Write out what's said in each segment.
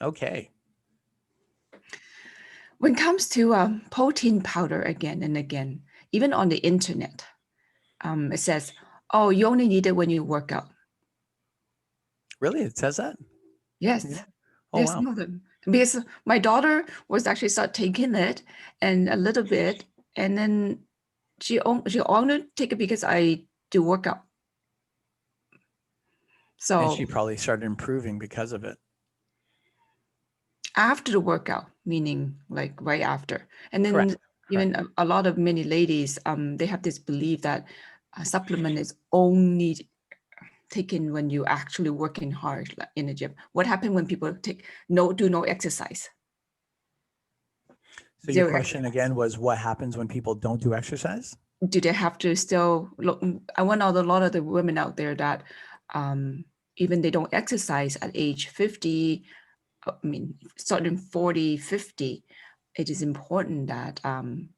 Okay. When it comes to protein powder again and again, even on the internet, it says, oh, you only need it when you work out. Really? It says that? Yes, Yeah. Oh, there's wow. nothing. Because my daughter was actually start taking it and a little bit, and then she only take it because I do workout. And she So probably started improving because of it. after the workout, meaning like right after. And Correct. then Correct. even a lot of many ladies, they have this belief that a supplement is only taken when you actually working hard like in the gym. What happened when people do no exercise? So your Zero question exercise. again was what happens when people don't do exercise? Do they have to still look? I want out a lot of the women out there that um, even they don't exercise at age 50, I mean, starting 40, 50, it is important that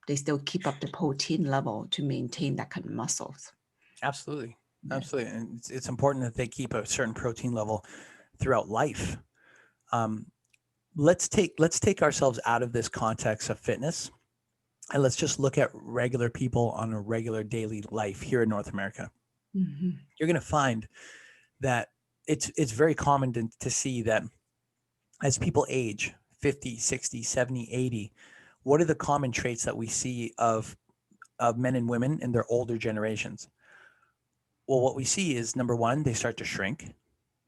they still keep up the protein level to maintain that kind of muscles. Absolutely. Yes. Absolutely. And it's important that they keep a certain protein level throughout life. Um, let's take ourselves out of this context of fitness and let's just look at regular people on a regular daily life here in North America. Mhm. You're going to find that it's very common to see that as people age 50, 60, 70, 80, what are the common traits that we see of men and women in their older generations? Well, what we see is number one, they start to shrink.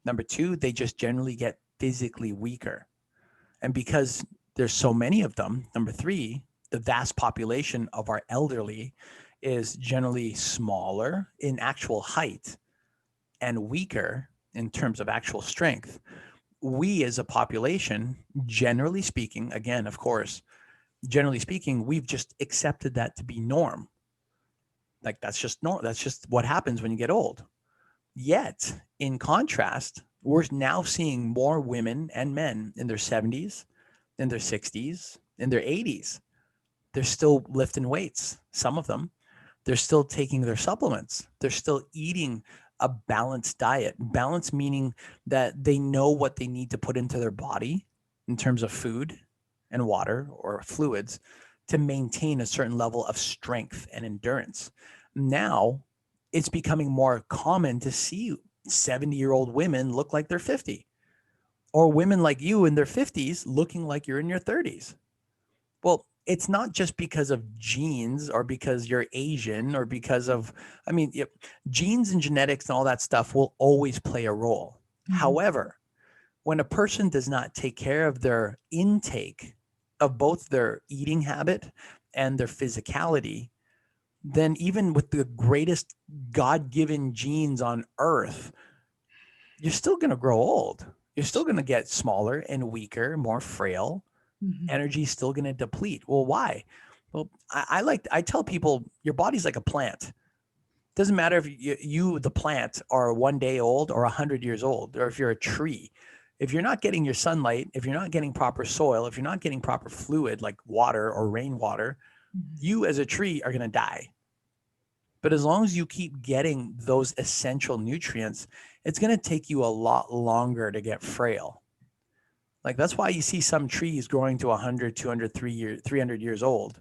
Number two, they just generally get physically weaker. And because there's so many of them, number three, the vast population of our elderly is generally smaller in actual height and weaker in terms of actual strength. We as a population, generally speaking, again, of course, generally speaking, we've just accepted that to be norm. Like that's just normal. That's just what happens when you get old. Yet, in contrast, we're now seeing more women and men in their 70s, in their 60s, in their 80s. They're still lifting weights, some of them. They're still taking their supplements. They're still eating a balanced diet. Balance meaning that they know what they need to put into their body in terms of food and water or fluids to maintain a certain level of strength and endurance. Now, it's becoming more common to see 70-year-old women look like they're 50 or women like you in their 50s looking like you're in your 30s. Well, it's not just because of genes or because you're Asian or because of, I mean, genes and genetics and all that stuff will always play a role. Mhm. However, when a person does not take care of their intake of both their eating habit and their physicality, then even with the greatest God given genes on earth, you're still going to grow old. You're still going to get smaller and weaker, more frail. Mhm. Energy is still going to deplete. Well, why? Well, I tell people your body's like a plant. Doesn't matter if the plant, are 1 day old or 100 years old, or if you're a tree. If you're not getting your sunlight, if you're not getting proper soil, if you're not getting proper fluid like water or rainwater, Mhm. you as a tree are going to die. But as long as you keep getting those essential nutrients, it's going to take you a lot longer to get frail. Like that's why you see some trees growing to 100, 200, 300 years old.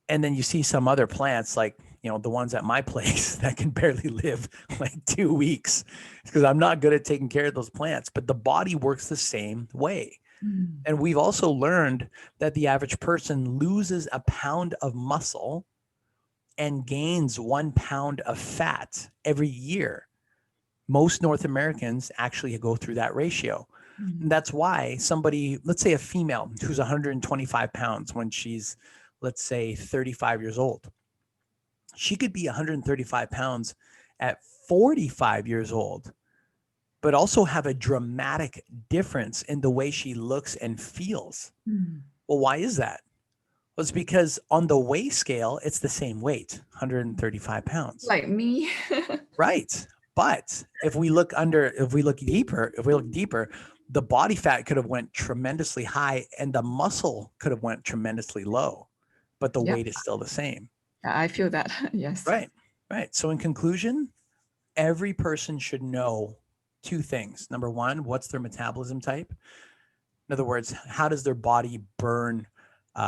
And then you see some other plants like, the ones at my place that can barely live like 2 weeks because I'm not good at taking care of those plants. But the body works the same way. Mhm. And we've also learned that the average person loses a pound of muscle and gains 1 pound of fat every year. Most North Americans actually go through that ratio. And Mhm. that's why somebody, let's say a female who's 125 pounds when she's, let's say, 35 years old, she could be 135 pounds at 45 years old, but also have a dramatic difference in the way she looks and feels. Mhm. Well, why is that? Well, it's because on the weigh scale, it's the same weight, 135 pounds. Like me. Right. But if we look deeper, the body fat could have went tremendously high and the muscle could have went tremendously low, but the Yep, weight is still the same. I feel that. Yes. Right. Right. So in conclusion, every person should know two things. Number one, what's their metabolism type? In other words, how does their body burn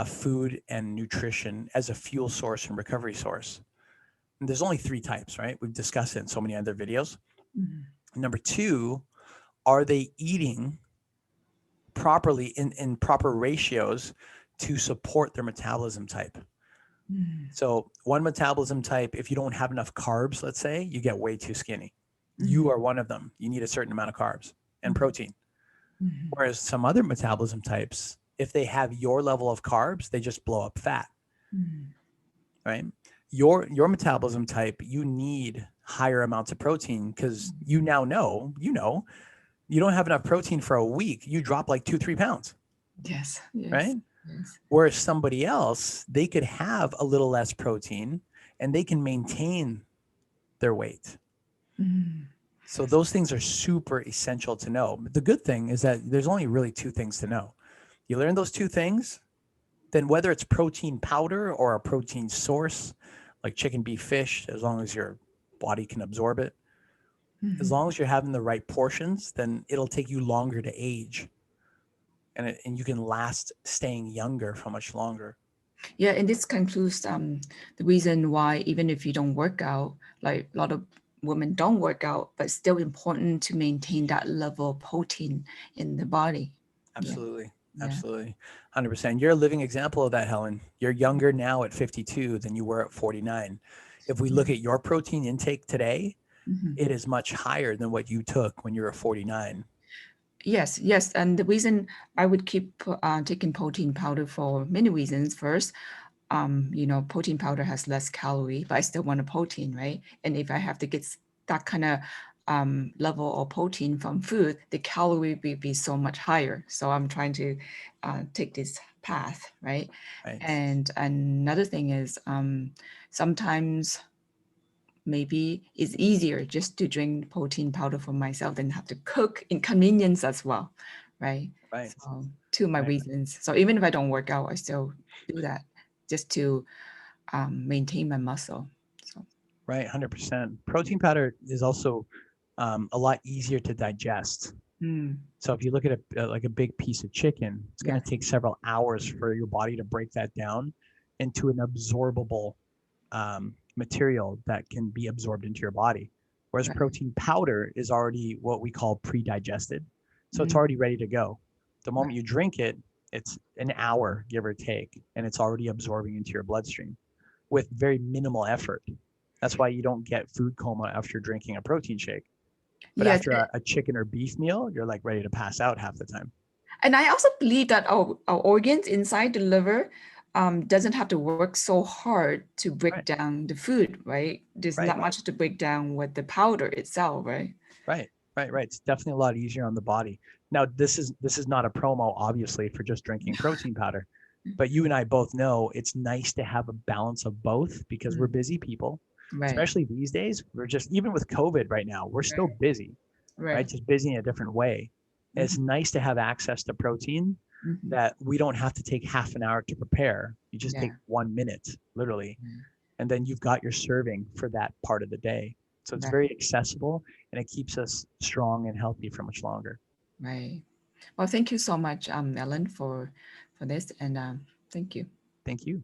food and nutrition as a fuel source and recovery source? And there's only three types, right? We've discussed it in so many other videos. Number two, are they eating properly in proper ratios to support their metabolism type? So one metabolism type, if you don't have enough carbs, let's say, you get way too skinny. You are one of them. You need a certain amount of carbs and protein. Whereas some other metabolism types, if they have your level of carbs, they just blow up fat, right? Your metabolism type, you need higher amounts of protein because you now know, you don't have enough protein for a week, you drop like 2-3 pounds. Yes. Right? Yes. Whereas somebody else, they could have a little less protein and they can maintain their weight. So those things are super essential to know. The good thing is that there's only really two things to know. You learn those two things, then whether it's protein powder or a protein source like chicken, beef, fish, as long as your body can absorb it, as long as you're having the right portions, then it'll take you longer to age. And you can last staying younger for much longer. Yeah, and this concludes the reason why even if you don't work out, like a lot of women don't work out, but still important to maintain that level of protein in the body. Absolutely. Yeah. Absolutely. 100%. You're a living example of that, Helen. You're younger now at 52 than you were at 49. If we look at your protein intake today, it is much higher than what you took when you were 49. Yes. And the reason I would keep taking protein powder for many reasons. First, protein powder has less calorie, but I still want a protein, right? And if I have to get that kind of level of protein from food, the calorie will be so much higher. So I'm trying to take this path, right? And another thing is sometimes maybe it's easier just to drink protein powder for myself than have to cook, inconvenience as well, right? So two of my reasons. So even if I don't work out, I still do that just to maintain my muscle. So. Right, 100%. Protein powder is also a lot easier to digest. So if you look at like a big piece of chicken, it's going to take several hours for your body to break that down into an absorbable material that can be absorbed into your body. Whereas protein powder is already what we call pre-digested. So it's already ready to go. The moment you drink it, it's an hour, give or take, and it's already absorbing into your bloodstream with very minimal effort. That's why you don't get food coma after drinking a protein shake. But after a chicken or beef meal, you're like ready to pass out half the time. And I also believe that our organs inside the liver doesn't have to work so hard to break down the food, right? There's not much to break down with the powder itself, right? Right. It's definitely a lot easier on the body. Now, this is not a promo, obviously, for just drinking protein powder. But you and I both know it's nice to have a balance of both because we're busy people, especially these days. We're just, even with COVID right now, we're still busy, right? Just busy in a different way. It's nice to have access to protein that we don't have to take half an hour to prepare. You just take 1 minute, literally, and then you've got your serving for that part of the day. So it's very accessible and it keeps us strong and healthy for much longer. Right. Well, thank you so much, Ellen, for this, and thank you. Thank you.